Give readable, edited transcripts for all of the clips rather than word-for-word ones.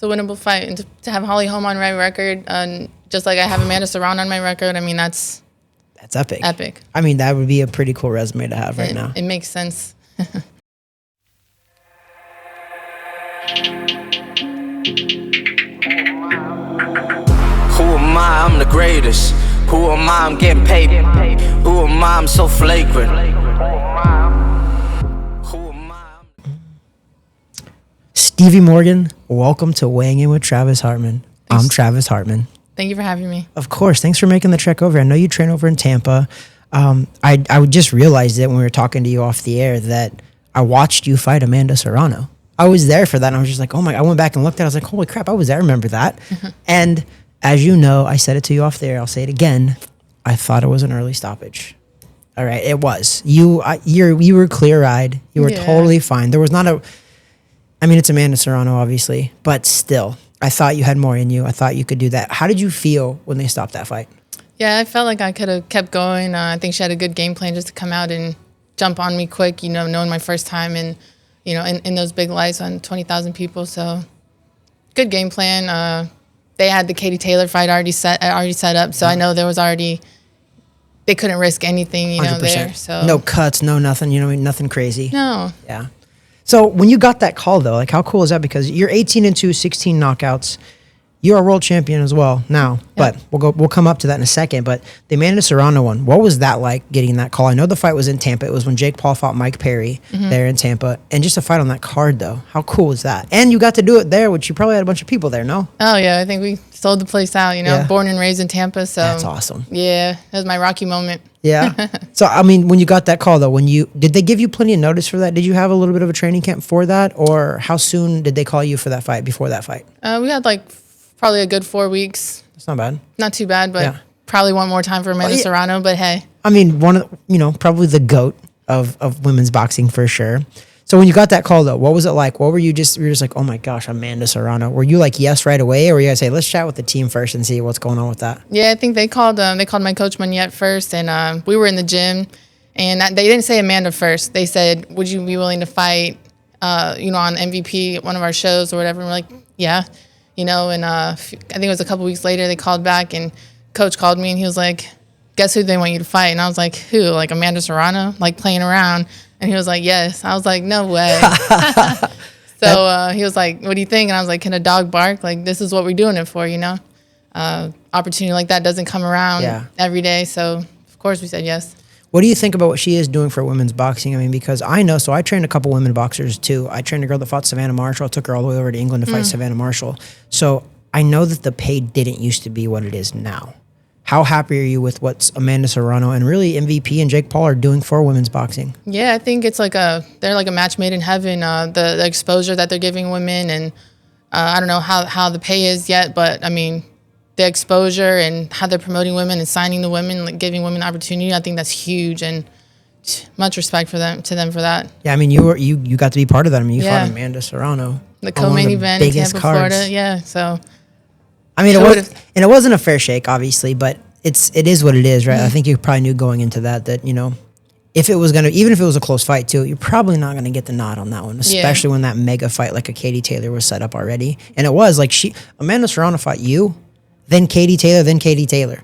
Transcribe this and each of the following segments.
It's a winnable fight. And to have Holly Holm on my record, just like I have Amanda Serrano on my record, I mean, that's epic. Epic. I mean, that would be a pretty cool resume to have right now. It makes sense. Who am I? I'm the greatest. Who am I? I'm getting paid. Who am I? I'm so flagrant. Who am I? Stevie Morgan, welcome to Weighing In with Travis Hartman. Thanks. I'm Travis Hartman. Thank you for having me. Of course. Thanks for making the trek over. I know you train over in Tampa. I would just realized it when we were talking to you off the air that I watched you fight Amanda Serrano. I was there for that. And I was just like, oh my, I went back and looked at it. I was like, holy crap, I was there. I remember that. And as you know, I said it to you off the air. I'll say it again. I thought it was an early stoppage. All right. It was. You were clear-eyed. You were totally fine. There was not it's Amanda Serrano, obviously, but still, I thought you had more in you. I thought you could do that. How did you feel when they stopped that fight? Yeah, I felt like I could have kept going. I think she had a good game plan just to come out and jump on me quick, knowing my first time and, in those big lights on 20,000 people. So good game plan. They had the Katie Taylor fight already set up. So I know there was already, they couldn't risk anything, 100%. there. So no cuts, no nothing, nothing crazy. No. Yeah. So when you got that call, though, like how cool is that? Because you're 18-2, 16 knockouts. You're a world champion as well now, but we'll come up to that in a second. But the Amanda Serrano one, what was that like getting that call? I know the fight was in Tampa. It was when Jake Paul fought Mike Perry there in Tampa. And just a fight on that card, though. How cool was that? And you got to do it there, which you probably had a bunch of people there, no? Oh, yeah. I think we sold the place out, born and raised in Tampa. So that's awesome. Yeah. That was my Rocky moment. Yeah. So, when you got that call, though, did they give you plenty of notice for that? Did you have a little bit of a training camp for that? Or how soon did they call you for that fight, before that fight? We had probably a good 4 weeks. That's not bad. Not too bad, but probably one more time for Amanda Serrano, but hey. One of, probably the GOAT of women's boxing for sure. So when you got that call, though, what was it like? What were you just like, oh my gosh, Amanda Serrano. Were you like, yes, right away? Or were you guys say, let's chat with the team first and see what's going on with that? Yeah, I think they called my coach Monette first, and we were in the gym, and they didn't say Amanda first. They said, would you be willing to fight, on MVP at one of our shows or whatever? And we're like, yeah. And I think it was a couple weeks later they called back and coach called me and he was like, guess who they want you to fight? And I was like, who? Like Amanda Serrano? Like playing around? And he was like, yes. I was like, no way. So he was like, what do you think? And I was like, can a dog bark? Like, this is what we're doing it for, opportunity like that doesn't come around every day. So of course we said yes. What do you think about what she is doing for women's boxing? Because I know, so I trained a couple women boxers too. I trained a girl that fought Savannah Marshall. I took her all the way over to England to fight Savannah Marshall. So I know that the pay didn't used to be what it is now. How happy are you with what Amanda Serrano and really MVP and Jake Paul are doing for women's boxing? Yeah, I think it's they're like a match made in heaven. The exposure that they're giving women, and I don't know how the pay is yet, but the exposure and how they're promoting women and signing the women, like giving women opportunity, I think that's huge, and much respect to them for that. Yeah, you got to be part of that. You fought Amanda Serrano, the co-main event in Tampa, Florida. Yeah, so. It wasn't a fair shake, obviously, but it is what it is, right? I think you probably knew going into that even if it was a close fight too, you're probably not gonna get the nod on that one, especially when that mega fight like a Katie Taylor was set up already, and it was like Amanda Serrano fought you. Then Katie Taylor.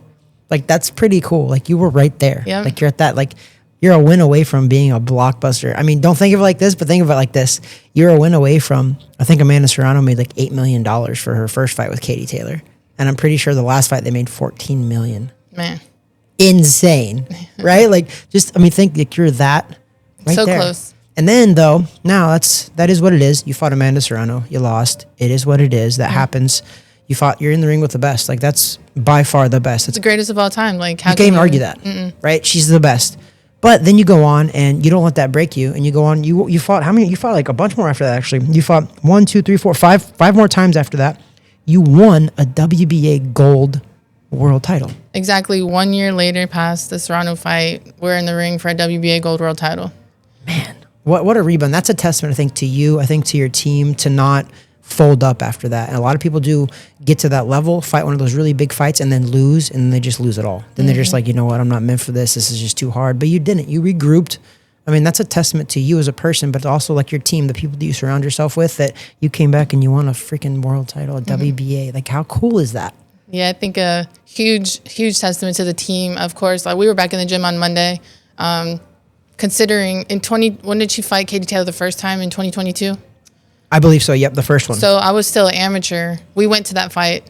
Like, that's pretty cool. Like, you were right there. Yep. Like, you're at that, like, you're a win away from being a blockbuster. Don't think of it like this, but think of it like this. You're a win away from, I think Amanda Serrano made like $8 million for her first fight with Katie Taylor. And I'm pretty sure the last fight they made $14 million. Man. Insane. Right? Like, think like you're that right so there. Close. And then, though, now that is what it is. You fought Amanda Serrano. You lost. It is what it is. That happens. You're in the ring with the best. Like, that's by far the best. It's the greatest of all time. Like, how you can't even argue that, right? She's the best. But then you go on and you don't let that break you. And you go on, you fought, how many? You fought like a bunch more after that, actually. You fought 1, 2, 3, 4, 5 more times after that. You won a WBA Gold World Title. Exactly 1 year later, past the Serrano fight, we're in the ring for a WBA Gold World Title. Man, what a rebound. That's a testament, I think, to you, I think to your team, to not fold up after that. And a lot of people do get to that level, fight one of those really big fights, and then lose, and they just lose it all. Then they're just like, you know what, I'm not meant for this. This is just too hard. But you didn't. You regrouped. I mean, that's a testament to you as a person, but also like your team, the people that you surround yourself with, that you came back and you won a freaking world title, a WBA. Like, how cool is that? Yeah, I think a huge testament to the team. Of course, like we were back in the gym on Monday. Considering when did she fight Katie Taylor the first time in 2022? I believe so. Yep, the first one. So I was still an amateur. We went to that fight.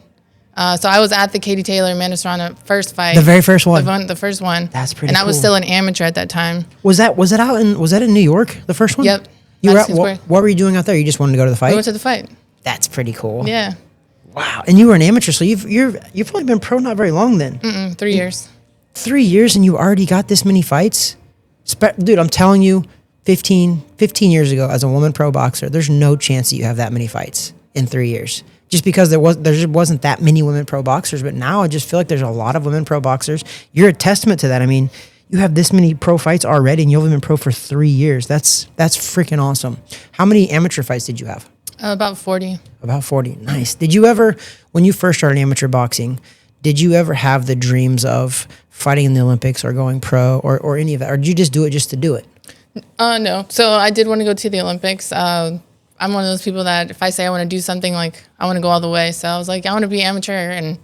So I was at the Katie Taylor Amanda Serrano first fight. The very first one. The first one. That's pretty. And cool. I was still an amateur at that time. Was that in New York? The first one. Yep. You were what were you doing out there? You just wanted to go to the fight. We went to the fight. That's pretty cool. Yeah. Wow. And you were an amateur, so you've probably been pro not very long then. 3 years. 3 years, and you already got this many fights. Dude, I'm telling you, 15 years ago, as a woman pro boxer, there's no chance that you have that many fights in 3 years. Just because there just wasn't that many women pro boxers, but now I just feel like there's a lot of women pro boxers. You're a testament to that. I mean, you have this many pro fights already, and you've only been pro for 3 years. That's freaking awesome. How many amateur fights did you have? About 40. About 40. Nice. Did you ever, when you first started amateur boxing, did you ever have the dreams of fighting in the Olympics or going pro or any of that? Or did you just do it just to do it? No. So I did want to go to the Olympics. I'm one of those people that if I say I want to do something, like I want to go all the way. So I was like, I want to be amateur and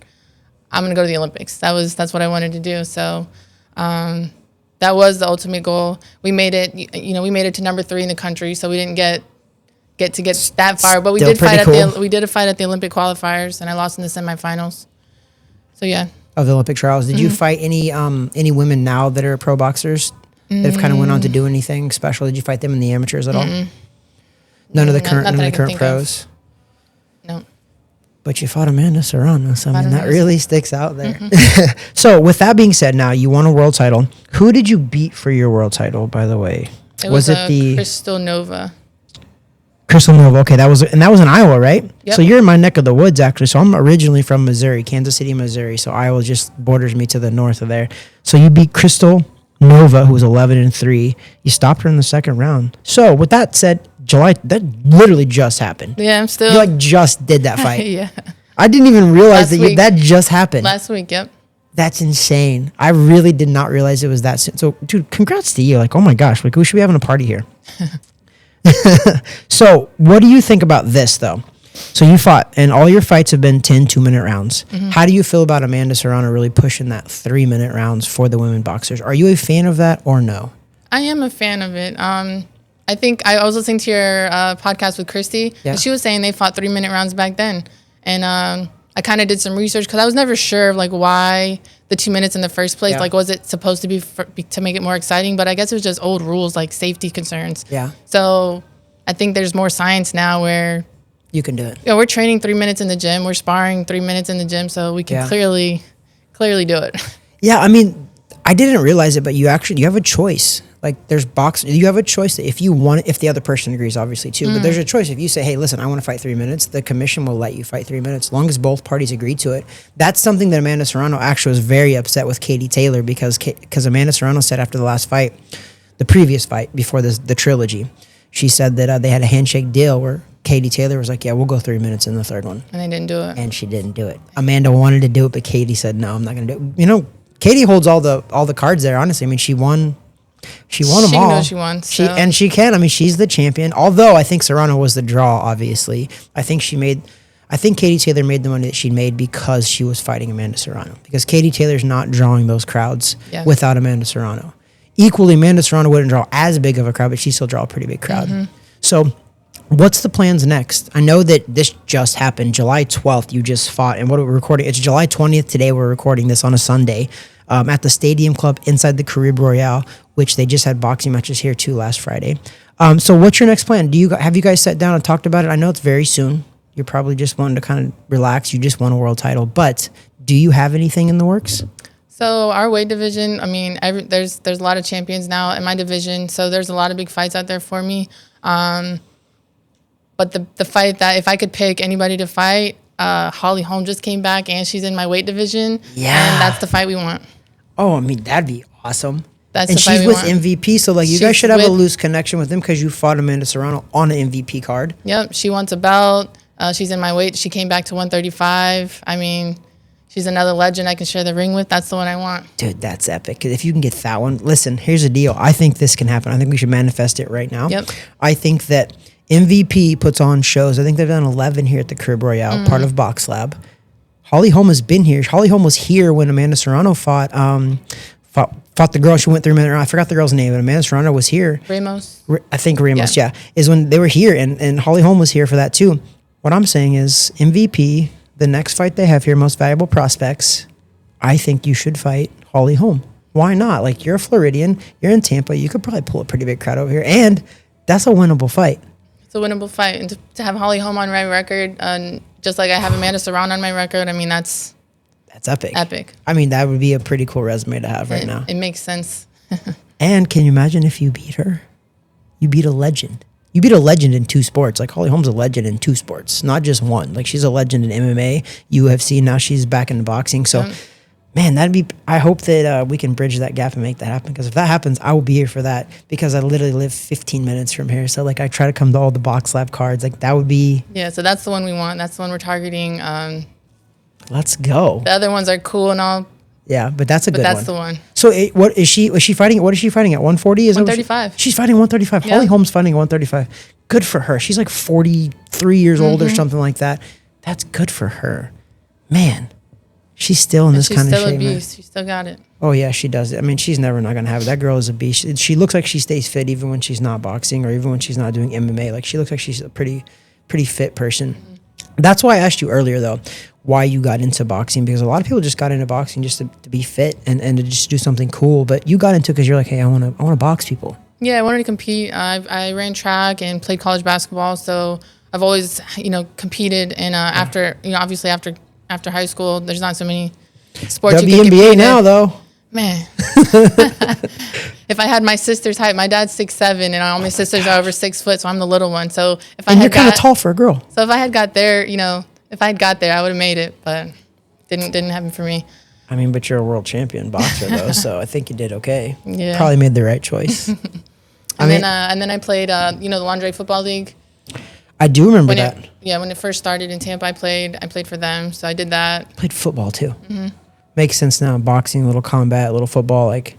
I'm going to go to the Olympics. That's what I wanted to do. So that was the ultimate goal. We made it, we made it to number 3 in the country. So we didn't get that far, but we did fight we did a fight at the Olympic qualifiers and I lost in the semifinals. So yeah. Of the Olympic trials. Did you fight any women now that are pro boxers that have kind of went on to do anything special? Did you fight them in the amateurs at all? None of the current pros? No. But you fought Amanda Serrano, so I mean, that really sticks out there. So with that being said, now you won a world title. Who did you beat for your world title, by the way? Was it the Crystal Nova? Crystal Nova, okay, that was in Iowa, right? Yep. So you're in my neck of the woods, actually. So I'm originally from Missouri, Kansas City, Missouri. So Iowa just borders me to the north of there. So you beat Crystal Nova, who was 11-3. You stopped her in the second round. So with that said, July, that literally just happened. Yeah, I'm still. You just did that fight. Yeah. I didn't even realize that just happened. Last week, yep. That's insane. I really did not realize it was that soon. So, dude, congrats to you. Like, oh my gosh, like we should be having a party here. So what do you think about this though? So you fought and all your fights have been 10 2-minute rounds. How do you feel about Amanda Serrano really pushing that 3-minute rounds for the women boxers? Are you a fan of that or no? I am a fan of it. I think I was listening to your podcast with Christy and she was saying they fought 3-minute rounds back then. And I kind of did some research because I was never sure of like why the 2 minutes in the first place. Like, was it supposed to be to make it more exciting? But I guess it was just old rules, like safety concerns. Yeah. So I think there's more science now where you can do it. Yeah, we're training 3 minutes in the gym. We're sparring 3 minutes in the gym, so we can clearly do it. Yeah, I mean, I didn't realize it, but you have a choice. Like there's you have a choice that if you want, if the other person agrees, obviously too, but there's a choice. If you say, hey, listen, I want to fight 3 minutes, the commission will let you fight 3 minutes, as long as both parties agree to it. That's something that Amanda Serrano actually was very upset with Katie Taylor because Amanda Serrano said after the last fight, the previous fight before the trilogy, she said that they had a handshake deal where Katie Taylor was like, yeah, we'll go 3 minutes in the third one. And they didn't do it. And she didn't do it. Amanda wanted to do it, but Katie said, no, I'm not going to do it. Katie holds all the cards there, honestly. I mean, she won them all. She knows she won. So. And she can. I mean, she's the champion. Although I think Serrano was the draw, obviously. I think Katie Taylor made the money that she made because she was fighting Amanda Serrano. Because Katie Taylor's not drawing those crowds without Amanda Serrano. Equally, Amanda Serrano wouldn't draw as big of a crowd, but she still draw a pretty big crowd. So what's the plans next? I know that this just happened. July 12th, you just fought. And what are we recording? It's July 20th today. We're recording this on a Sunday at the Stadium Club inside the Carib Royale, which they just had boxing matches here too last Friday. So what's your next plan? Have you guys sat down and talked about it? I know it's very soon. You're probably just wanting to kind of relax. You just won a world title. But do you have anything in the works? So our weight division, I mean, there's a lot of champions now in my division. So there's a lot of big fights out there for me. But the fight that if I could pick anybody to fight, Holly Holm just came back and she's in my weight division. Yeah. And that's the fight we want. Oh, I mean, that'd be awesome. And she's with MVP, so like you guys should have a loose connection with him because you fought Amanda Serrano on an MVP card. Yep. She wants a belt. She's in my weight. She came back to 135. I mean, she's another legend I can share the ring with. That's the one I want. Dude, that's epic. 'Cause if you can get that one, listen, here's the deal. I think this can happen. I think we should manifest it right now. Yep. I think that MVP puts on shows. I think they've done 11 here at the Crib Royale, part of Box Lab. Holly Holm has been here. Holly Holm was here when Amanda Serrano fought the girl. She went 3 minutes. I forgot the girl's name, but Amanda Serrano was here. Ramos. I think Ramos, yeah, is when they were here, and Holly Holm was here for that too. What I'm saying is MVP, the next fight they have here, most valuable prospects, I think you should fight Holly Holm. Why not? Like, you're a Floridian, you're in Tampa, you could probably pull a pretty big crowd over here, and that's a winnable fight. It's a winnable fight. And to have Holly Holm on my record, just like I have Amanda Serrano on my record, I mean, that's epic. Epic. I mean, that would be a pretty cool resume to have right now. It makes sense. And can you imagine if you beat her? You beat a legend. You beat a legend in 2 sports. Like, Holly Holm's a legend in 2 sports, not just one. Like, she's a legend in MMA, UFC. Now she's back in boxing. So, man, I hope that we can bridge that gap and make that happen. Because if that happens, I will be here for that. Because I literally live 15 minutes from here. So, like, I try to come to all the Box Lab cards. Like, that would be. Yeah, so that's the one we want. That's the one we're targeting. Let's go. The other ones are cool and all. Yeah, but that's a good one. But that's the one. So what is she fighting? What is she fighting at? 140? 135. She's fighting 135. Yeah. Holly Holm's fighting 135. Good for her. She's like 43 years old or something like that. That's good for her. Man, she's still in this kind of shape. She's still a beast. She still got it. Oh, yeah, she does it. I mean, she's never not going to have it. That girl is a beast. She looks like she stays fit even when she's not boxing or even when she's not doing MMA. Like, she looks like she's a pretty fit person. That's why I asked you earlier, though, why you got into boxing, because a lot of people just got into boxing just to be fit and to just do something cool. But you got into it because you're like, hey, I want to box people. Yeah, I wanted to compete. I ran track and played college basketball, so I've always, competed. And obviously after high school, there's not so many sports. WNBA now, though. Man, if I had my sister's height, my dad's 6'7", and all my sisters are over 6 foot, so I'm the little one. So you're kind of tall for a girl. So if I had got there, I would have made it, but didn't happen for me. I mean, but you're a world champion boxer though, so I think you did okay. Yeah, probably made the right choice. And then I played, the Lingerie Football League. I do remember that. When it first started in Tampa, I played for them, so I did that. Played football too. Mm-hmm. Makes sense now. Boxing, little combat, little football, like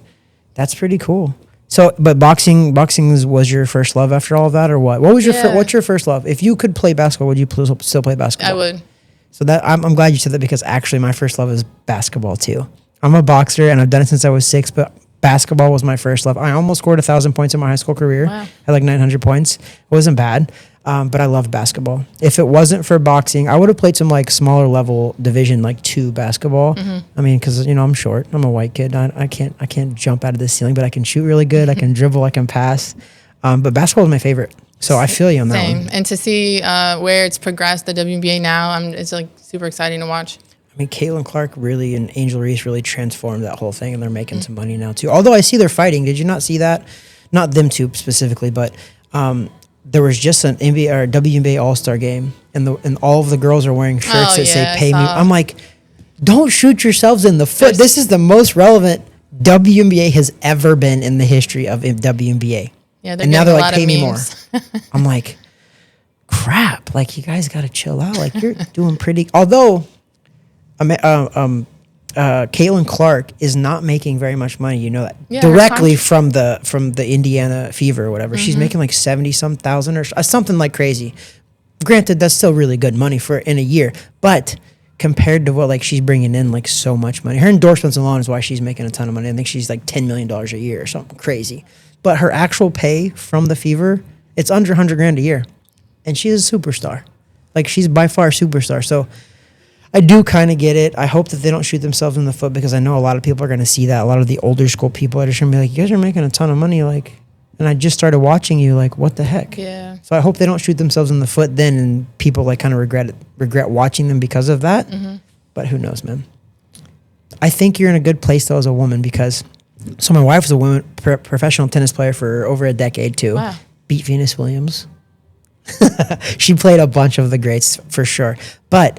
that's pretty cool. So, but boxing was your first love after all of that, or what? What was what's your first love? If you could play basketball, would you still play basketball? I would. So that I'm glad you said that, because actually my first love is basketball too. I'm a boxer and I've done it since I was 6, but basketball was my first love. I almost scored 1,000 points in my high school career. Wow. I had like 900 points. It wasn't bad. But I loved basketball. If it wasn't for boxing, I would have played some like smaller level Division like 2 basketball. Mm-hmm. I mean, because I'm short. I'm a white kid. I can't jump out of the ceiling, but I can shoot really good. I can dribble. I can pass. But basketball is my favorite. So I feel you on that one. And to see where it's progressed, the WBA now, it's like super exciting to watch. I mean, Caitlin Clark really and Angel Reese really transformed that whole thing, and they're making some money now too. Although I see they're fighting. Did you not see that? Not them two specifically, but there was just an NBA or WNBA All-Star game, and all of the girls are wearing shirts that say "Pay me." I'm like, don't shoot yourselves in the foot. This is the most relevant WNBA has ever been in the history of WNBA. Yeah, and now they're like, pay me more. I'm like, crap. Like, you guys got to chill out. Like, you're doing pretty. Although, Caitlin Clark is not making very much money. You know that directly from the Indiana Fever or whatever. Mm-hmm. She's making like 70-some thousand or something like crazy. Granted, that's still really good money for in a year, but compared to what like she's bringing in like so much money, her endorsements alone is why she's making a ton of money. I think she's like $10 million a year or something crazy. But her actual pay from the Fever, it's under $100,000 a year, and she's a superstar. Like, she's by far a superstar. So I do kind of get it. I hope that they don't shoot themselves in the foot, because I know a lot of people are going to see that. A lot of the older school people are just going to be like, you guys are making a ton of money, like, and I just started watching you, like, what the heck? Yeah. So I hope they don't shoot themselves in the foot then, and people like kind of regret watching them because of that. Mm-hmm. But who knows, man? I think you're in a good place though as a woman, because so my wife was a professional tennis player for over a decade too. Wow. Beat Venus Williams. She played a bunch of the greats for sure. But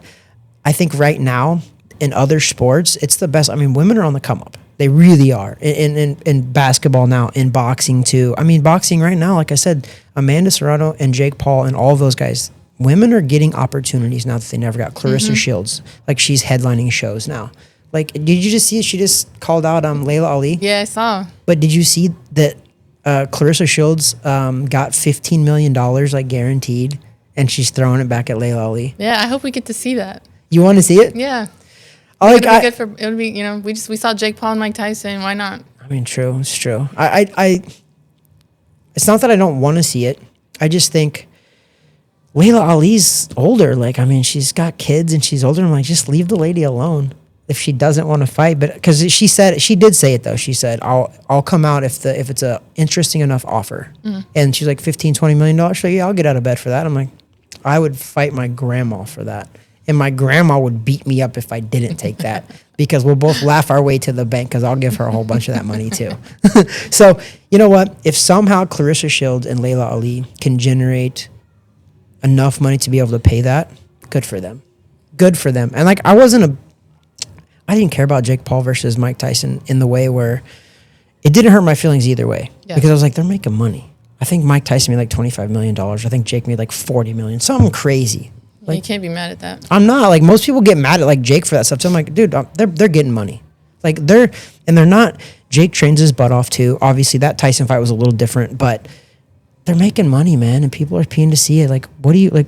I think right now in other sports, it's the best. I mean, women are on the come up. They really are. In basketball now, in boxing too. I mean, boxing right now, like I said, Amanda Serrano and Jake Paul and all of those guys, women are getting opportunities now that they never got. Clarissa Shields, like she's headlining shows now. Like, did you just see? She just called out Layla Ali. Yeah, I saw. But did you see that Clarissa Shields got $15 million like guaranteed, and she's throwing it back at Layla Ali? Yeah, I hope we get to see that. You want to see it? Yeah. It would be good for. It would be. You know, we saw Jake Paul and Mike Tyson. Why not? I mean, true. It's true. It's not that I don't want to see it. I just think Layla Ali's older. Like, I mean, she's got kids and she's older. I'm like, just leave the lady alone if she doesn't want to fight. But because she did say it though. She said, I'll come out if it's a interesting enough offer. And she's like $15-20 million. So yeah, I'll get out of bed for that. I'm like, I would fight my grandma for that. And my grandma would beat me up if I didn't take that because we'll both laugh our way to the bank because I'll give her a whole bunch of that money too. So, you know what? If somehow Clarissa Shields and Layla Ali can generate enough money to be able to pay that, good for them. Good for them. And like, I didn't care about Jake Paul versus Mike Tyson in the way where it didn't hurt my feelings either way because I was like, they're making money. I think Mike Tyson made like $25 million. I think Jake made like $40 million. Something crazy. Like, you can't be mad at that. I'm not. Like, most people get mad at like Jake for that stuff. So I'm like, dude, they're getting money. Like, they're not. Jake trains his butt off too. Obviously, that Tyson fight was a little different, but they're making money, man, and people are paying to see it. Like, what do you like?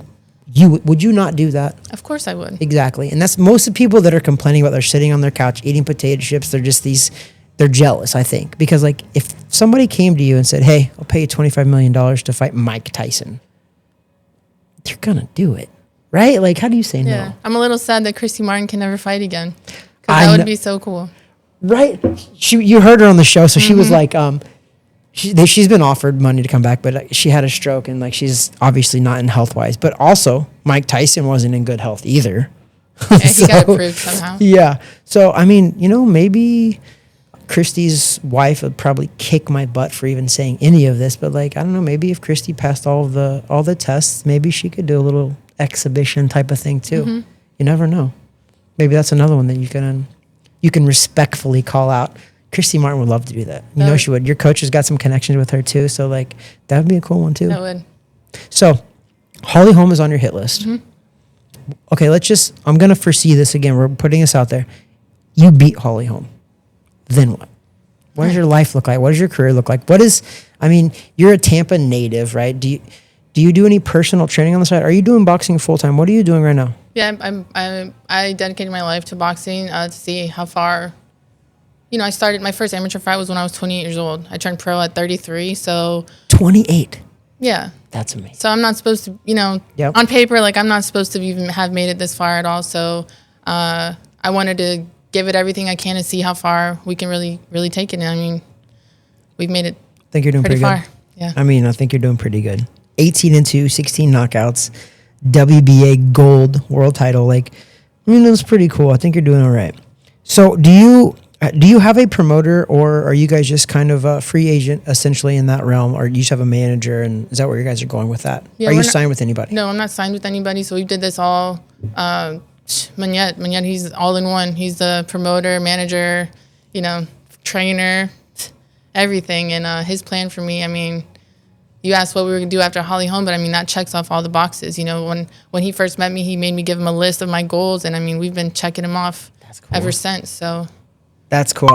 Would you not do that? Of course I would. Exactly, and that's most of the people that are complaining about they're sitting on their couch eating potato chips. They're just they're jealous, I think, because like if somebody came to you and said, "Hey, I'll pay you $25 million to fight Mike Tyson," you're gonna do it. Right? Like, how do you say no? I'm a little sad that Christy Martin can never fight again. Because that would be so cool. Right? You heard her on the show, so she was like, she's been offered money to come back, but she had a stroke, and like she's obviously not in health-wise. But also, Mike Tyson wasn't in good health either. Yeah, he got approved somehow. Yeah. So, I mean, maybe Christy's wife would probably kick my butt for even saying any of this, but like, I don't know, maybe if Christy passed all the tests, maybe she could do a little exhibition type of thing too. You never know. Maybe that's another one that you can respectfully call out. Christy Martin would love to do that. You know she would. Your coach has got some connections with her too, so like that would be a cool one too. That would. So, Holly Holm is on your hit list. Okay, I'm gonna foresee this again. We're putting this out there. You beat Holly Holm. Then what? What does your life look like? What does your career look like? You're a Tampa native, right? Do you do any personal training on the side? Are you doing boxing full time? What are you doing right now? Yeah, I dedicated my life to boxing to see how far. I started my first amateur fight was when I was 28 years old. I turned pro at 33, so 28. Yeah, that's amazing. So I'm not supposed to, on paper, like I'm not supposed to even have made it this far at all. So I wanted to give it everything I can to see how far we can really, really take it. And I mean, we've made it. I think you're doing pretty far. Good. Yeah. I think you're doing pretty good. 18-2, 16 knockouts, WBA Gold World Title. That's pretty cool. I think you're doing all right. So do you have a promoter, or are you guys just kind of a free agent essentially in that realm, or you just have a manager, and is that where you guys are going with that? Yeah, are you signed with anybody? No, I'm not signed with anybody. So we did this all. Manette, he's all in one. He's the promoter, manager, trainer, everything. And his plan for me, you asked what we were going to do after Holly Holm, but that checks off all the boxes. When he first met me, he made me give him a list of my goals, and we've been checking them off ever since. So that's cool.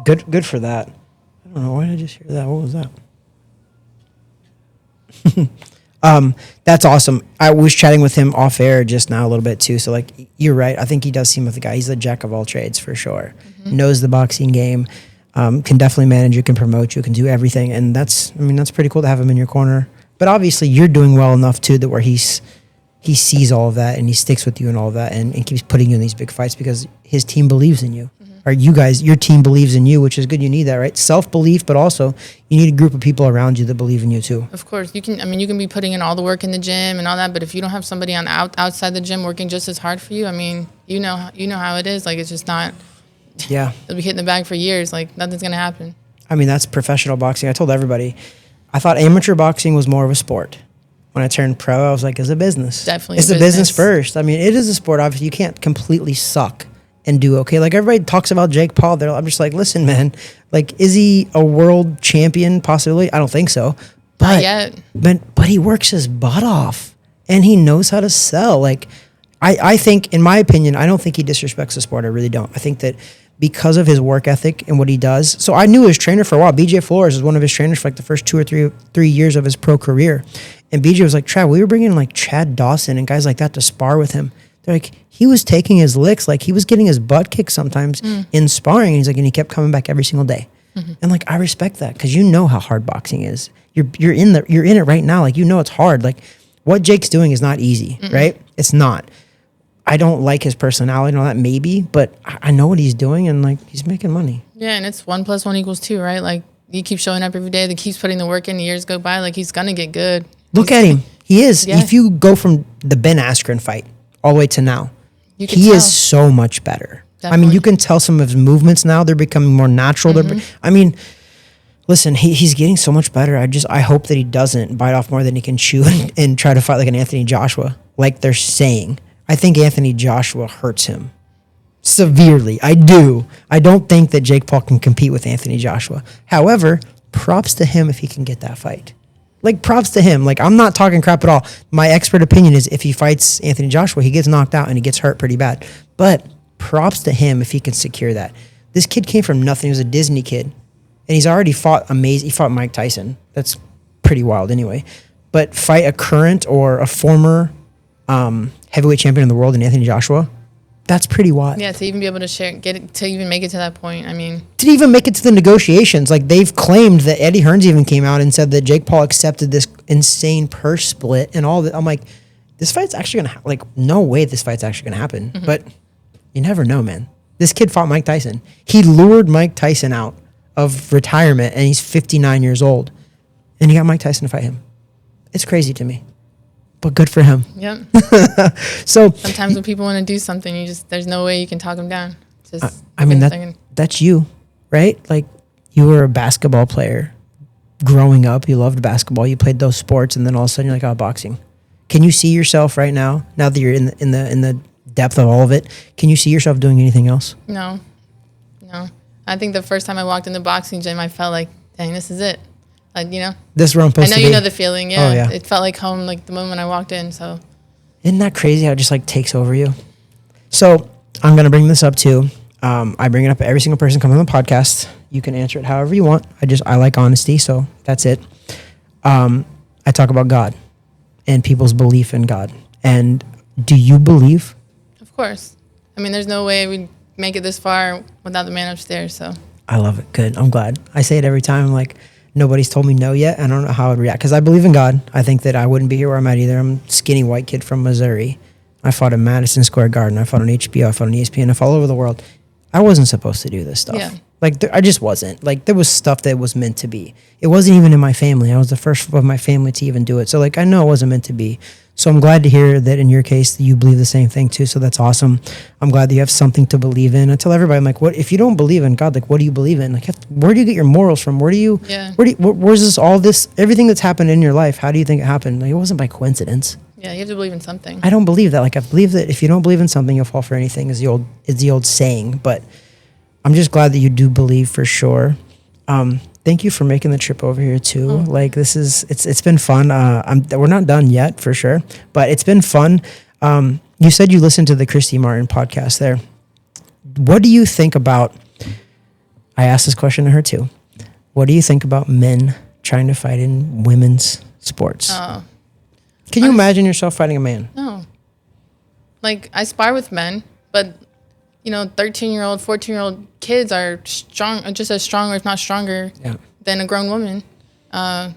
Good for that. I don't know, why did I just hear that? What was that? That's awesome. I was chatting with him off air just now a little bit too. So you're right. I think he does seem like the guy. He's a jack of all trades for sure. Knows the boxing game. Can definitely manage you, can promote you, can do everything. And that's pretty cool to have him in your corner. But obviously you're doing well enough too that where he sees all of that and he sticks with you and all of that and keeps putting you in these big fights because his team believes in you. Or your team believes in you, which is good. You need that, right? Self-belief, but also you need a group of people around you that believe in you too. Of course. You can be putting in all the work in the gym and all that, but if you don't have somebody outside the gym working just as hard for you, you know how it is. It's just not. Yeah. It'll be hitting the bag for years. Nothing's going to happen. That's professional boxing. I told everybody, I thought amateur boxing was more of a sport. When I turned pro, I was like, it's a business. Definitely. It's a business first. It is a sport. Obviously, you can't completely suck and do okay. Everybody talks about Jake Paul. I'm just like, listen, man, is he a world champion possibly? I don't think so. But, not yet. But he works his butt off. and he knows how to sell. Like, I think, in my opinion, I don't think he disrespects the sport. I really don't. I think that because of his work ethic and what he does. So I knew his trainer for a while. BJ Flores was one of his trainers for like the first 2 or 3 years of his pro career. And BJ was like, Trav, we were bringing like Chad Dawson and guys like that to spar with him. They're like, he was taking his licks. Like, he was getting his butt kicked sometimes in sparring. And he's like, and he kept coming back every single day. And like, I respect that, because you know how hard boxing is. You're in it right now. Like, you know it's hard. Like, what Jake's doing is not easy, right? It's not. I don't like his personality and all that, maybe, but I know what he's doing, and like, he's making money. Yeah, and it's 1 + 1 = 2, right? Like, you keep showing up every day, that keeps putting the work in, the years go by, like, he's gonna get good. Look at him. He is. Yeah. If you go from the Ben Askren fight all the way to now, You can he tell. is so much better. I mean, Definitely. you can tell some of his movements now, they're becoming more natural. I mean, listen, he's getting so much better. I hope that he doesn't bite off more than he can chew and try to fight like an Anthony Joshua, like they're saying. I think Anthony Joshua hurts him severely. I do. I don't think that Jake Paul can compete with Anthony Joshua. However, props to him if he can get that fight. Like, props to him. Like, I'm not talking crap at all. My expert opinion is if he fights Anthony Joshua, he gets knocked out and he gets hurt pretty bad. But props to him if he can secure that. This kid came from nothing. He was a Disney kid. And he's already fought amazing. He fought Mike Tyson. That's pretty wild anyway. But fight a current or a former heavyweight champion in the world in Anthony Joshua, that's pretty wild. Yeah, to even be able to to even make it to that point. I mean, Didn't even make it to the negotiations. Like, they've claimed that Eddie Hearns even came out and said that Jake Paul accepted this insane purse split and all that. I'm like, this fight's actually gonna like, no way this fight's actually gonna happen. But you never know, man. This kid fought Mike Tyson. He lured Mike Tyson out of retirement, and he's 59 years old, and he got Mike Tyson to fight him. It's crazy to me, but good for him. yep. So Sometimes when people want to do something, there's no way you can talk them down. Just I mean, that's you, right? Like, you were a basketball player growing up. You loved basketball. You played those sports, and then all of a sudden you're like, oh, boxing. Can you see yourself right now that you're in the depth of all of it? Can you see yourself doing anything else? No. I think the first time I walked in the boxing gym, I felt like, dang, this is it. Like, you know, This is where I'm supposed I know to be. you know the feeling. Yeah. Oh, yeah. It felt like home, like the moment I walked in. So Isn't that crazy how it just like takes over you? So I'm going to bring this up too. I bring it up every single person coming on the podcast. You can answer it however you want. I like honesty, so that's it. I talk about God and people's belief in God. And do you believe? of course, I mean, there's no way we'd make it this far without the man upstairs. So I love it. Good. I'm glad. I say it every time. I'm like, nobody's told me no yet. I don't know how I'd react because I believe in God. I think that I wouldn't be here where I'm at either. I'm a skinny white kid from Missouri. I fought in Madison Square Garden. I fought on HBO. I fought on ESPN. I fought all over the world. I wasn't supposed to do this stuff. Yeah. Like, I just wasn't. Like, there was stuff that was meant to be. It wasn't even in my family. I was the first of my family to even do it. So, like, I know it wasn't meant to be. So I'm glad to hear that in your case, you believe the same thing too. So that's awesome. I'm glad that you have something to believe in. I tell everybody, I'm like, what if you don't believe in God? Like, what do you believe in? Like, where do you get your morals from? Where's this, everything that's happened in your life? How do you think it happened? Like, it wasn't by coincidence. yeah, you have to believe in something. I don't believe that. Like, I believe that if you don't believe in something, you'll fall for anything is the old saying. But I'm just glad that you do believe for sure. Thank you for making the trip over here too. Like, it's been fun. We're not done yet for sure, but it's been fun. You said you listened to the Christy Martin podcast there. What do you think about, I asked this question to her too. What do you think about men trying to fight in women's sports? Can you imagine yourself fighting a man? No. Like, I spar with men, but 13-year-old, 14-year-old kids are strong, just as strong or if not stronger than a grown woman. I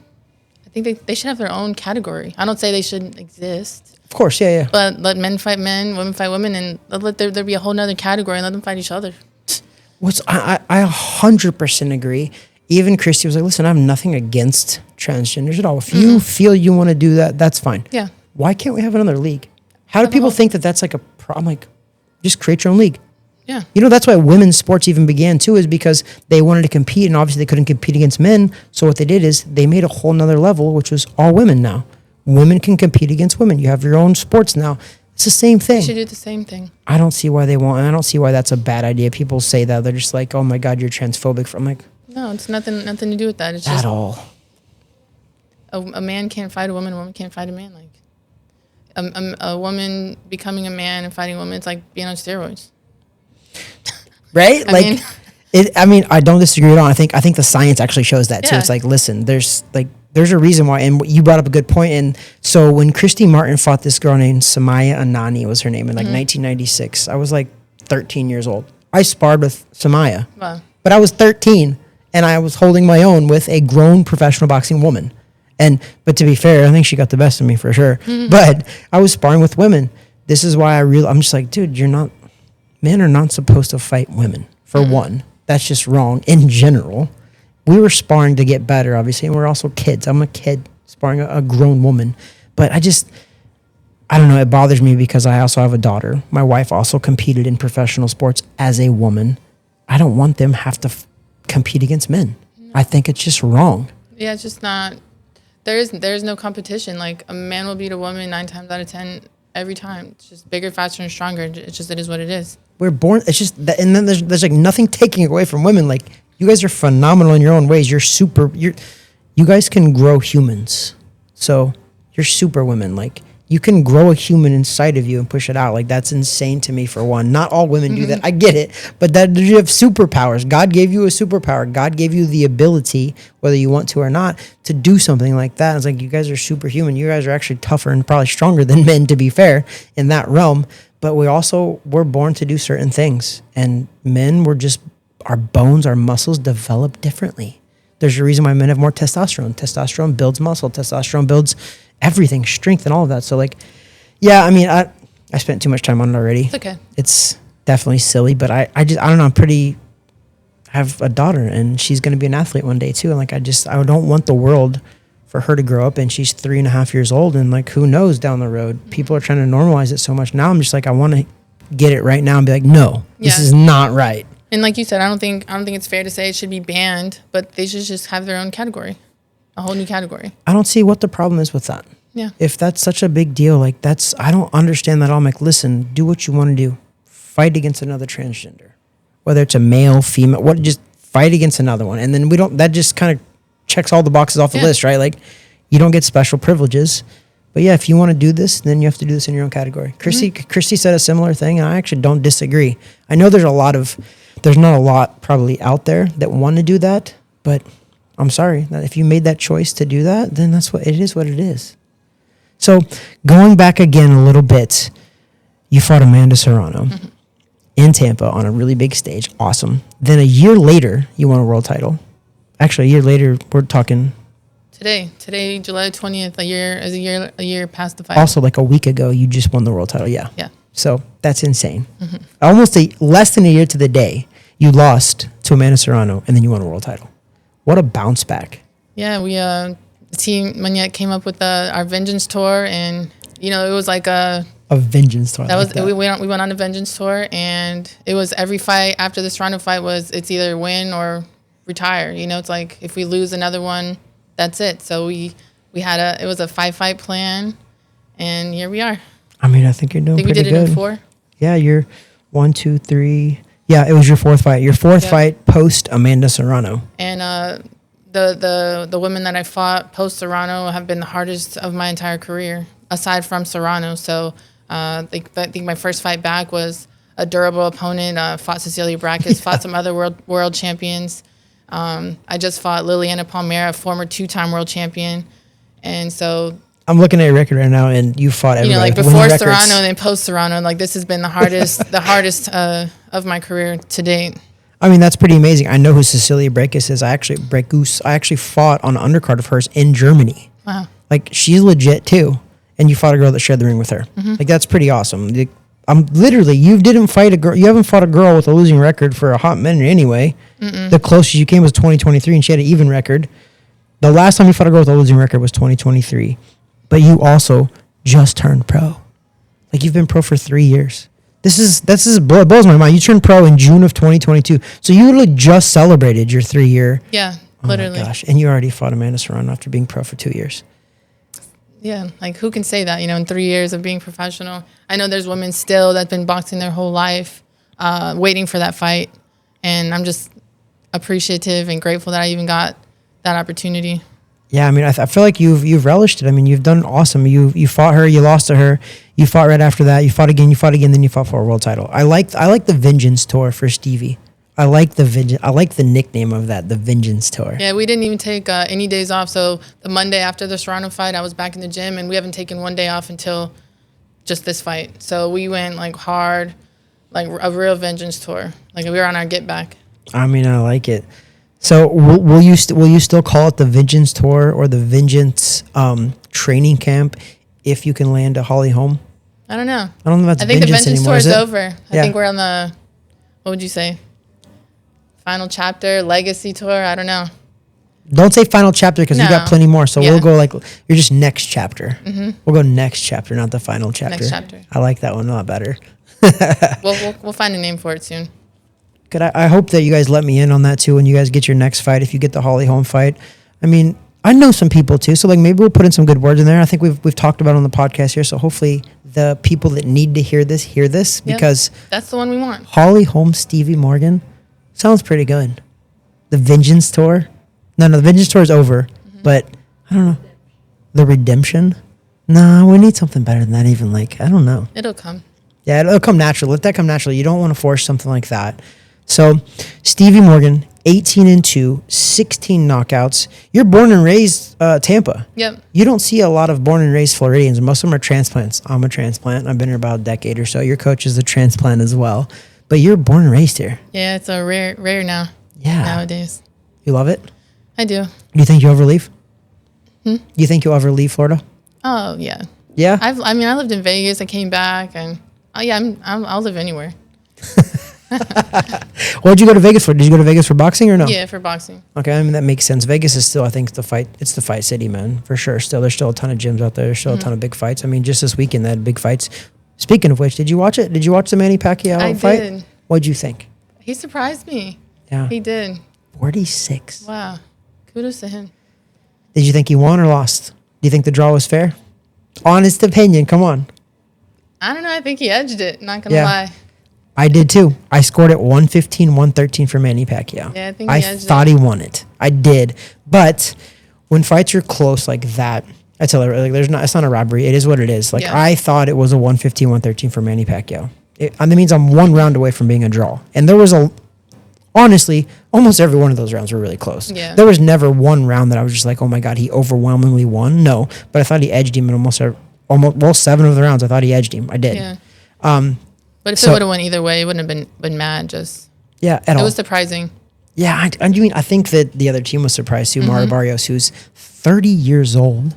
think they should have their own category. I don't say they shouldn't exist. Of course, yeah. But let men fight men, women fight women, and let there be a whole nother category and let them fight each other. I 100% agree. Even Christy was like, listen, I have nothing against transgenders at all. If you feel you want to do that, that's fine. Yeah. Why can't we have another league? How do people think that that's like a problem? Like, just create your own league. Yeah. That's why women's sports even began too, is because they wanted to compete and obviously they couldn't compete against men. So what they did is they made a whole nother level, which was all women now. Women can compete against women. You have your own sports now. It's the same thing. You should do the same thing. I don't see why they won't. And I don't see why that's a bad idea. People say that. They're just like, oh my God, you're transphobic. I'm like, no, it's nothing to do with that. It's at just all. a man can't fight a woman can't fight a man. Like, A woman becoming a man and fighting a woman, it's like being on steroids. Right? I mean, I don't disagree at all. I think the science actually shows that too. Yeah. It's like, listen, there's a reason why, and you brought up a good point. And so when Christy Martin fought this girl named Samaya Anani, was her name, in 1996, I was like 13 years old. I sparred with Samaya, Wow. but I was 13 and I was holding my own with a grown professional boxing woman. But to be fair, I think she got the best of me for sure. But I was sparring with women. This is why I'm just like, dude, men are not supposed to fight women, for one. That's just wrong in general. We were sparring to get better, obviously, and we're also kids. I'm a kid sparring a grown woman. But I don't know, it bothers me because I also have a daughter. My wife also competed in professional sports as a woman. I don't want them have to compete against men. I think it's just wrong. Yeah, it's just not. There's no competition. Like, a man will beat a woman 9 times out of 10 every time. It's just bigger, faster, and stronger. It is what it is. We're born. It's just that, and then there's like nothing taking away from women. Like, you guys are phenomenal in your own ways. You guys can grow humans. So you're super women. Like, you can grow a human inside of you and push it out. Like, that's insane to me, for one. Not all women do that. I get it. But that you have superpowers. God gave you a superpower. God gave you the ability, whether you want to or not, to do something like that. It's like, you guys are superhuman. You guys are actually tougher and probably stronger than men, to be fair, in that realm. But we're born to do certain things. And men, our bones, our muscles develop differently. There's a reason why men have more testosterone. Testosterone builds muscle. Testosterone builds everything, strength and all of that. So, like, yeah, I mean, I spent too much time on it already. It's okay. It's definitely silly, but I don't know. I have a daughter and she's going to be an athlete one day too. And like, I don't want the world for her to grow up, and she's 3.5 years old. And like, who knows down the road, people are trying to normalize it so much. Now I'm just like, I want to get it right now and be like, no, this is not right. And like you said, I don't think it's fair to say it should be banned, but they should just have their own category, a whole new category. I don't see what the problem is with that. Yeah. If that's such a big deal, like, I don't understand that at all. I'm like, listen, do what you want to do. Fight against another transgender, whether it's a male, female, just fight against another one. And then that just kind of checks all the boxes off the list, right? Like, you don't get special privileges. But yeah, if you want to do this, then you have to do this in your own category. Christy said a similar thing, and I actually don't disagree. I know there's not a lot probably out there that want to do that, but I'm sorry that if you made that choice to do that, then that's what it is. So going back again a little bit, you fought Amanda Serrano in Tampa on a really big stage. Awesome. Then a year later, you won a world title. Actually, a year later, we're talking Today, July 20th, a year past the fight. Also, like a week ago, you just won the world title. Yeah. Yeah. So that's insane. Almost less than a year to the day, you lost to Amanda Serrano, and then you won a world title. What a bounce back. Yeah, we Team Manette came up with our Vengeance tour, and it was like a Vengeance tour. We went on a Vengeance tour, and it was every fight after the Serrano fight it's either win or retire. It's like, if we lose another one, that's it. So we had it was a 5-fight plan, and here we are. I mean, I think you're doing pretty good. We did it in 4. Yeah, you're 1, 2, 3. Yeah, it was your 4th fight. Your 4th fight post Amanda Serrano. And the women that I fought post Serrano have been the hardest of my entire career, aside from Serrano. So I think my first fight back was a durable opponent. Fought Cecilia Brækhus, fought some other world champions. I just fought Liliana Palmeira, a former 2-time world champion. And so I'm looking at your record right now, and you fought everybody. Like before Serrano and then post Serrano, like, this has been the hardest of my career to date. I mean, that's pretty amazing. I know who Cecilia Brækhus is. I actually fought on an undercard of hers in Germany. Wow. Like, she's legit too. And you fought a girl that shared the ring with her. Like, that's pretty awesome. I'm literally, you haven't fought a girl with a losing record for a hot minute anyway. The closest you came was 2023, and she had an even record. The last time you fought a girl with a losing record was 2023. But you also just turned pro. Like, you've been pro for 3 years. It blows my mind. You turned pro in June of 2022. So you literally just celebrated your 3-year. Yeah, literally. Oh my gosh. And you already fought Amanda Serrano after being pro for 2 years. Yeah, like, who can say that, in 3 years of being professional? I know there's women still that have been boxing their whole life, waiting for that fight. And I'm just appreciative and grateful that I even got that opportunity. Yeah, I mean, I feel like you've relished it. I mean, you've done awesome. You fought her, you lost to her, you fought right after that, you fought again, then you fought for a world title. I like the Vengeance Tour for Stevie. I like the nickname of that, the Vengeance Tour. Yeah, we didn't even take any days off. So the Monday after the Serrano fight, I was back in the gym, and we haven't taken one day off until just this fight. So we went like hard, like a real Vengeance Tour. Like we were on our get back. I mean, I like it. So will you still call it the Vengeance Tour or the Vengeance training camp if you can land a Holly Holm? I don't know. I don't know if that's I think Vengeance the Vengeance anymore, Tour is is it? over. I think we're on the, what would you say? Final chapter, legacy tour. I don't know. Don't say final chapter because you got plenty more. So we'll go like you're just next chapter. Mm-hmm. We'll go next chapter, not the final chapter. Next chapter. I like that one a lot better. We'll find a name for it soon. Good. I hope that you guys let me in on that too when you guys get your next fight. If you get the Holly Holm fight, I mean, I know some people too, so like maybe we'll put in some good words in there. I think we've talked about it on the podcast here, so hopefully the people that need to hear this because that's the one we want. Holly Holm, Stevie Morgan, sounds pretty good. The Vengeance Tour, no, the Vengeance Tour is over, but I don't know, the Redemption. No, we need something better than that. Even like I don't know. It'll come. Yeah, it'll come natural. Let that come naturally. You don't want to force something like that. So, Stevie Morgan, 18-2, 16 knockouts. You're born and raised Tampa. Yep. You don't see a lot of born and raised Floridians. Most of them are transplants. I'm a transplant. I've been here about a decade or so. Your coach is a transplant as well. But you're born and raised here. Yeah, it's a rare now. Yeah. Nowadays. You love it? I do. Do you think you'll ever leave? You think you'll ever leave Florida? Oh, yeah. Yeah? I lived in Vegas. I came back, and I'll live anywhere. What did you go to Vegas for? Did you go to Vegas for boxing or no? Yeah, for boxing. Okay, I mean that makes sense. Vegas is still, I think, it's the fight city, man, for sure. There's still a ton of gyms out there. There's still a ton of big fights. I mean, just this weekend they had big fights. Speaking of which, did you watch it? Did you watch the Manny Pacquiao fight? I did. What'd you think? He surprised me. Yeah, He did. 46. Wow. Kudos to him. Did you think he won or lost? Do you think the draw was fair? Honest opinion, come on. I don't know. I think he edged it. Not gonna lie. I did too. I scored it 115-113 for Manny Pacquiao. Yeah, I think he edged thought he won it. I did. But when fights are close like that, I tell you, like, it's not a robbery. It is what it is. Like I thought it was a 115-113 for Manny Pacquiao. That means I'm one round away from being a draw. And there was honestly, almost every one of those rounds were really close. Yeah. There was never one round that I was just like, oh my God, he overwhelmingly won. No, but I thought he edged him in almost 7 of the rounds. I thought he edged him. I did. Yeah. But if it would have went either way, it wouldn't have been mad. At all. It was surprising. Yeah, I think that the other team was surprised too. Mario Barrios, who's 30 years old,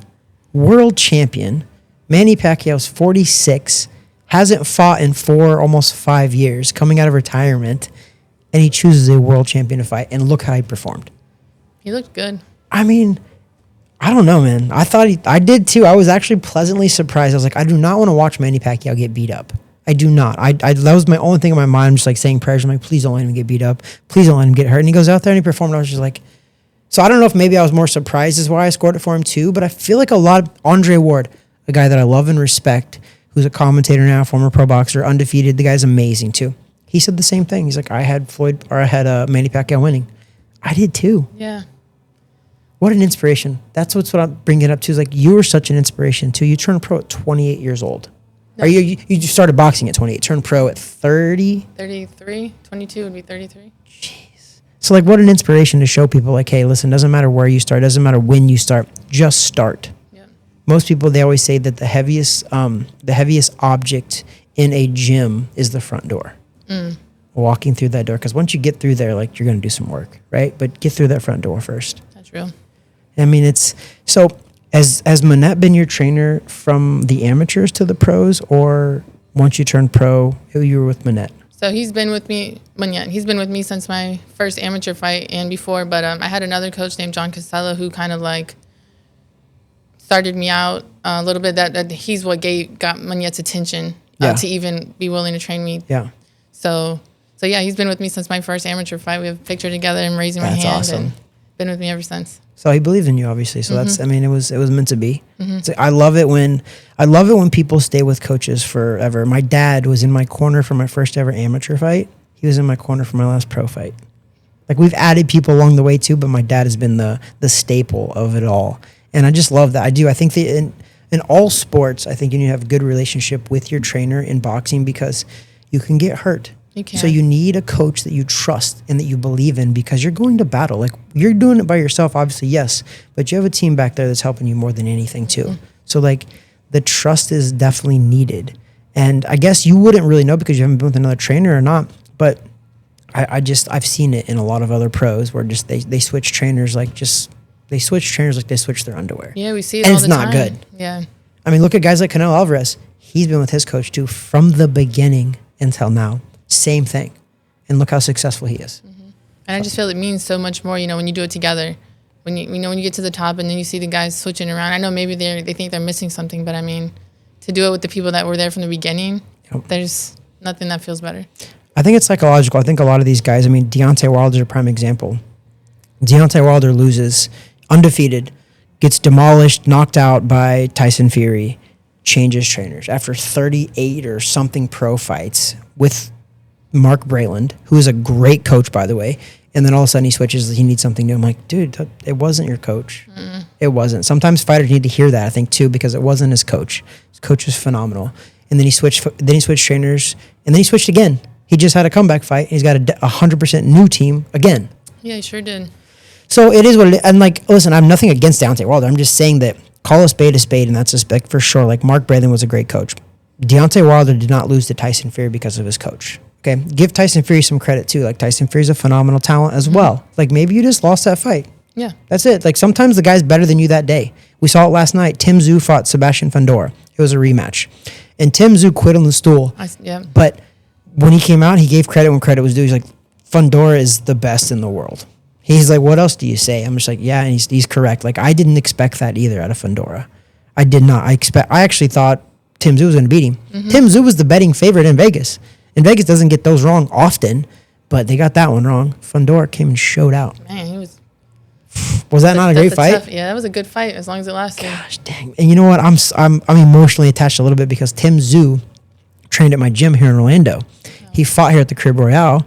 world champion. Manny Pacquiao's 46, hasn't fought in almost 5 years, coming out of retirement, and he chooses a world champion to fight. And look how he performed. He looked good. I mean, I don't know, man. I did too. I was actually pleasantly surprised. I was like, I do not want to watch Manny Pacquiao get beat up. I do not. That was my only thing in my mind. I'm just like saying prayers. I'm like, please don't let him get beat up. Please don't let him get hurt. And he goes out there and he performed. I was just like, so I don't know if maybe I was more surprised is why I scored it for him too. But I feel like a lot of Andre Ward, a guy that I love and respect, who's a commentator now, former pro boxer, undefeated. The guy's amazing too. He said the same thing. He's like, I had Manny Pacquiao winning. I did too. Yeah. What an inspiration. That's what I'm bringing it up to. Is like, you were such an inspiration too. You turned pro at 28 years old. No. Or you started boxing at 28, turned pro at 30? 33, 22 would be 33. Jeez. So like, what an inspiration to show people like, hey, listen, doesn't matter where you start, doesn't matter when you start, just start. Yeah. Most people, they always say that the heaviest object in a gym is the front door. Walking through that door, because once you get through there, like, you're going to do some work, right? But get through that front door first. That's real. I mean, it's so. Has Manette been your trainer from the amateurs to the pros, or once you turned pro, you were with Manette? So he's been with me, he's been with me since my first amateur fight and before, but I had another coach named John Casella who kind of like started me out a little bit. That he's what got Manette's attention to even be willing to train me. Yeah. So yeah, he's been with me since my first amateur fight. We have a picture together and raising my hand. Awesome. And been with me ever since. So he believed in you, obviously. So that's, I mean, it was meant to be. So I love it when people stay with coaches forever. My dad was in my corner for my first ever amateur fight. He was in my corner for my last pro fight. Like, we've added people along the way too, but my dad has been the staple of it all. And I just love that. I do. I think that in all sports, I think you need to have a good relationship with your trainer in boxing, because you can get hurt. You can. So you need a coach that you trust and that you believe in, because you're going to battle. Like, you're doing it by yourself, obviously, yes, but you have a team back there that's helping you more than anything too. Mm-hmm. So, like, the trust is definitely needed. And I guess you wouldn't really know because you haven't been with another trainer or not, but I've seen it in a lot of other pros where just they switch trainers like they switch their underwear. Yeah, we see it and all the time. And it's not good. Yeah. I mean, look at guys like Canelo Alvarez. He's been with his coach too from the beginning until now. Same thing. And look how successful he is. Mm-hmm. And I just feel it means so much more, when you do it together. When you get to the top and then you see the guys switching around. I know maybe they think they're missing something, but I mean, to do it with the people that were there from the beginning, there's nothing that feels better. I think it's psychological. I think a lot of these guys, I mean, Deontay Wilder's a prime example. Deontay Wilder loses, undefeated, gets demolished, knocked out by Tyson Fury, changes trainers after 38 or something pro fights with Mark Brayland, who is a great coach, by the way. And then all of a sudden he switches, he needs something new. I'm like, dude, it wasn't your coach. Mm. It wasn't. Sometimes fighters need to hear that, I think, too, because it wasn't his coach. His coach was phenomenal. And then he switched trainers, and then he switched again. He just had a comeback fight. He's got a 100% new team again. Yeah, he sure did. So it is what it is. And, like, listen, I have nothing against Deontay Wilder. I'm just saying that call a spade, and that's a spec for sure. Like, Mark Brayland was a great coach. Deontay Wilder did not lose to Tyson Fury because of his coach. Okay, give Tyson Fury some credit too. Like, Tyson Fury's a phenomenal talent as well. Like, maybe you just lost that fight. Yeah. That's it. Like, sometimes the guy's better than you that day. We saw it last night. Tim Tszyu fought Sebastian Fundora. It was a rematch. And Tim Tszyu quit on the stool. Yeah. But when he came out, he gave credit when credit was due. He's like, Fundora is the best in the world. He's like, what else do you say? I'm just like, yeah, and he's correct. Like, I didn't expect that either out of Fundora. I did not. I actually thought Tim Tszyu was going to beat him. Mm-hmm. Tim Tszyu was the betting favorite in Vegas. And Vegas doesn't get those wrong often, but they got that one wrong. Fundora came and showed out. Man, he was. Was that not a great fight? Yeah, that was a good fight as long as it lasted. Gosh dang! And you know what? I'm emotionally attached a little bit because Tim Tszyu trained at my gym here in Orlando. Oh. He fought here at the Crib Royale,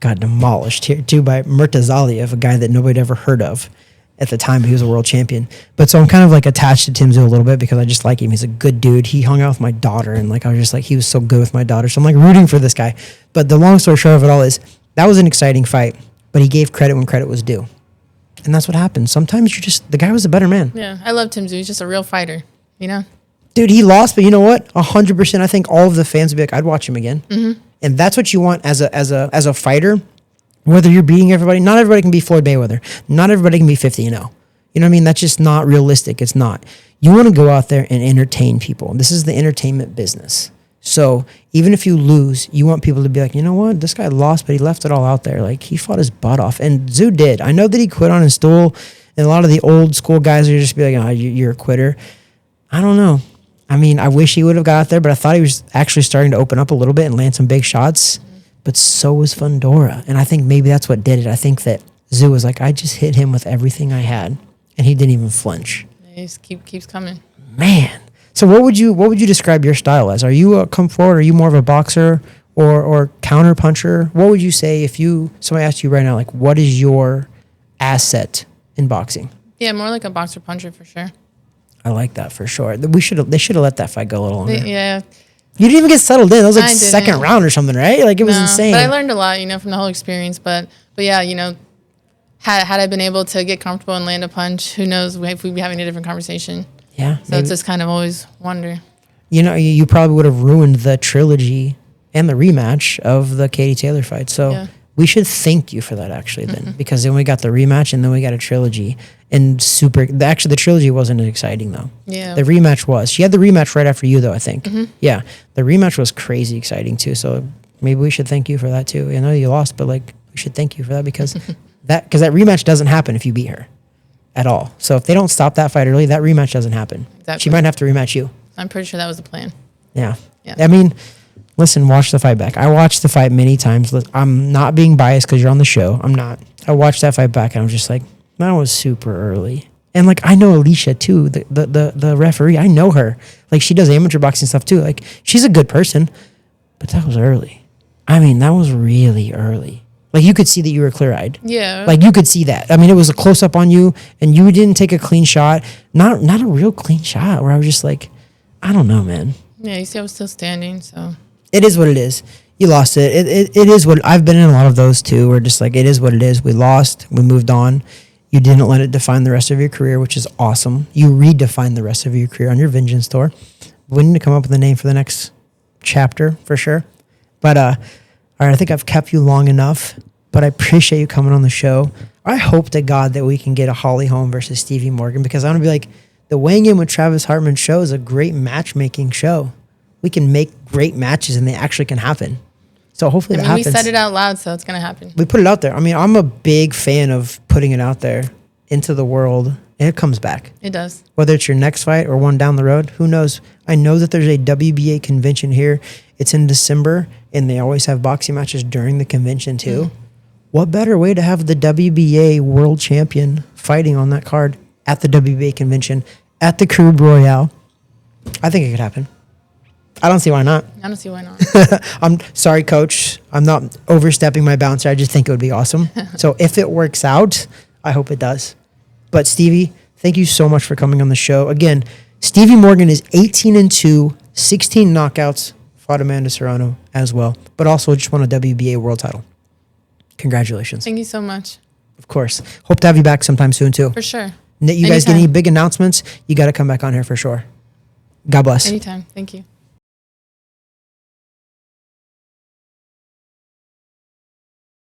got demolished here too by Murtazaliev, a guy that nobody ever heard of at the time, but he was a world champion. But so I'm kind of like attached to Tim Tszyu a little bit because I just like him. He's a good dude. He hung out with my daughter, and like I was just like, he was so good with my daughter. So I'm like rooting for this guy. But the long story short of it all is that was an exciting fight, but he gave credit when credit was due. And that's what happens. Sometimes the guy was a better man. Yeah, I love Tim Tszyu. He's just a real fighter, Dude, he lost, but you know what? 100%. I think all of the fans would be like, I'd watch him again. Mm-hmm. And that's what you want as a fighter. Whether you're beating everybody, not everybody can be Floyd Mayweather. Not everybody can be 50-0. You know what I mean? That's just not realistic. It's not. You want to go out there and entertain people. This is the entertainment business. So even if you lose, you want people to be like, you know what? This guy lost, but he left it all out there. Like, he fought his butt off. And Tszyu did. I know that he quit on his stool, and a lot of the old school guys are just be like, oh, you're a quitter. I don't know. I mean, I wish he would have got out there, but I thought he was actually starting to open up a little bit and land some big shots. But so was Fundora. And I think maybe that's what did it. I think that Tszyu was like, I just hit him with everything I had, and he didn't even flinch. He just keeps coming. Man. So what would you describe your style as? Are you a come forward? Are you more of a boxer or counter puncher? What would you say if somebody asked you right now, like, what is your asset in boxing? Yeah, more like a boxer puncher for sure. I like that for sure. They should have let that fight go a little longer. Yeah. You didn't even get settled in. That was like second round or something, right? Like, it was insane. But I learned a lot, from the whole experience. But yeah, had I been able to get comfortable and land a punch, who knows if we'd be having a different conversation. Yeah. So it's just kind of always wonder. You probably would have ruined the trilogy and the rematch of the Katie Taylor fight. So we should thank you for that, actually, then. Because then we got the rematch and then we got a trilogy. And the trilogy wasn't as exciting, though. Yeah. The rematch was. She had the rematch right after you, though, I think. Mm-hmm. Yeah. The rematch was crazy exciting, too. So maybe we should thank you for that, too. I know you lost, but, like, we should thank you for that because that rematch doesn't happen if you beat her at all. So if they don't stop that fight early, that rematch doesn't happen. Exactly. She might have to rematch you. I'm pretty sure that was the plan. Yeah. I mean, listen, watch the fight back. I watched the fight many times. I'm not being biased because you're on the show. I'm not. I watched that fight back and I was just like, that was super early. And like, I know Alicia too, the referee. I know her. Like, she does amateur boxing stuff too. Like, she's a good person, but that was early. I mean, that was really early. Like, you could see that you were clear-eyed. Yeah. Like, you could see that. I mean, it was a close-up on you, and you didn't take a clean shot. Not a real clean shot where I was just like, I don't know, man. Yeah, you see I was still standing, so. It is what it is. You lost it. It is what, I've been in a lot of those too, where just like, it is what it is. We lost. We moved on. You didn't let it define the rest of your career, which is awesome. You redefined the rest of your career on your Vengeance Tour. We need to come up with a name for the next chapter for sure. But, all right, I think I've kept you long enough, but I appreciate you coming on the show. I hope to God that we can get a Holly Holm versus Stevie Morgan, because I want to be like, the Weighing In with Travis Hartman show is a great matchmaking show. We can make great matches and they actually can happen. So hopefully that happens. We said it out loud, so it's going to happen. We put it out there. I mean, I'm a big fan of putting it out there into the world, and it comes back. It does. Whether it's your next fight or one down the road, who knows? I know that there's a WBA convention here. It's in December, and they always have boxing matches during the convention too. Mm. What better way to have the WBA World Champion fighting on that card at the WBA convention, at the Carib Royale? I think it could happen. I don't see why not. I don't see why not. I'm sorry, Coach. I'm not overstepping my bounds. I just think it would be awesome. So if it works out, I hope it does. But Stevie, thank you so much for coming on the show. Again, Stevie Morgan is 18-2, 16 knockouts, fought Amanda Serrano as well, but also just won a WBA World Title. Congratulations. Thank you so much. Of course. Hope to have you back sometime soon too. For sure. You guys get any big announcements, you got to come back on here for sure. God bless. Anytime. Thank you.